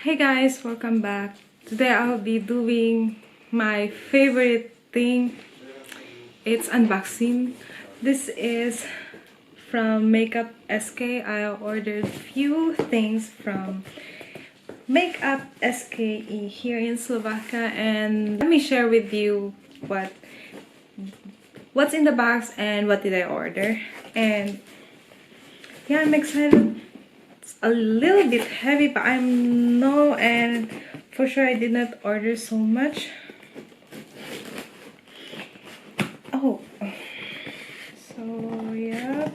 Hey guys, welcome back. Today I'll be doing my favorite thing. It's unboxing. This is from MAKEUP.SK. I ordered few things from MAKEUP.SK here in Slovakia, and let me share with you what's in the box and what did I order. And yeah, I'm excited. A little bit heavy, but and for sure I did not order so much. Oh, so yeah.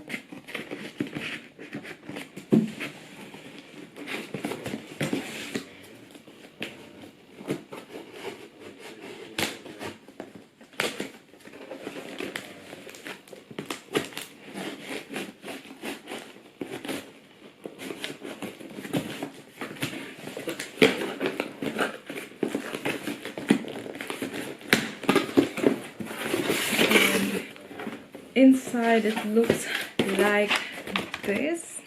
Inside it looks like this.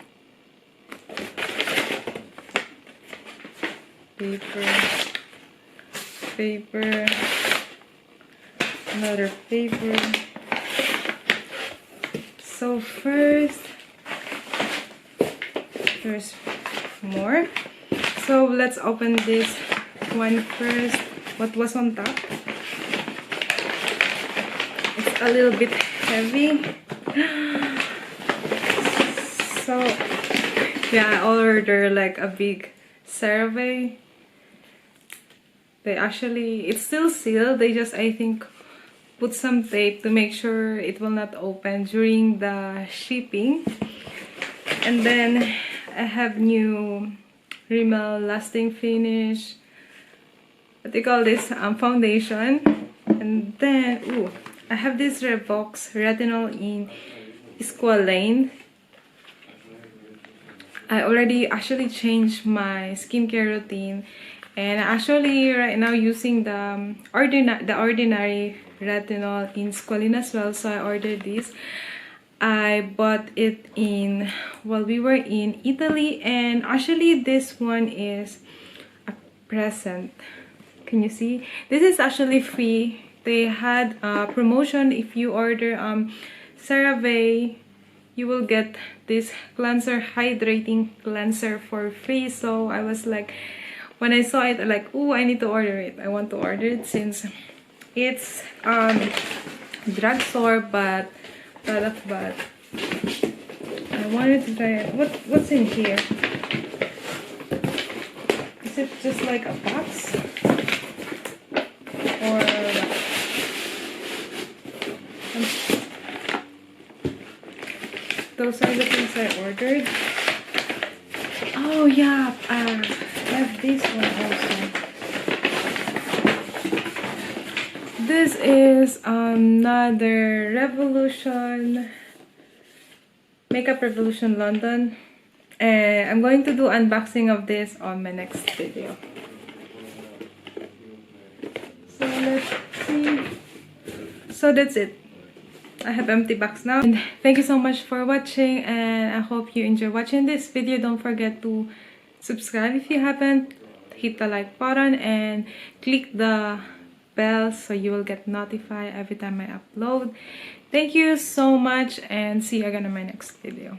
Paper, another paper. So first there's more. So let's open this one first. What was on top? It's a little bit heavy. So yeah, I ordered like a big CeraVe. It's still sealed. They just, I think, put some tape to make sure it will not open during the shipping. And then I have new Rimmel Lasting Finish, what they call this, foundation. And then I have this Revox Retinol in Squalane. I already actually changed my skincare routine, and actually right now using the ordinary retinol in Squalane as well. So I ordered this. I bought it while we were in Italy, and actually this one is a present. Can you see? This is actually free. They had a promotion. If you order CeraVe, you will get this hydrating cleanser for free. So I was like, when I saw it, like, oh, I need to order it. I want to order it since it's drugstore product, but I wanted to try it. What's in here? Is it just like a box? Or those are the things I ordered. Oh yeah, I have this one also. This is another Makeup Revolution London, and I'm going to do unboxing of this on my next video. So let's see. So that's it. I have empty box now, and thank you so much for watching, and I hope you enjoy watching this video. Don't forget to subscribe if you haven't, hit the like button and click the bell so you will get notified every time I upload. Thank you so much, and see you again in my next video.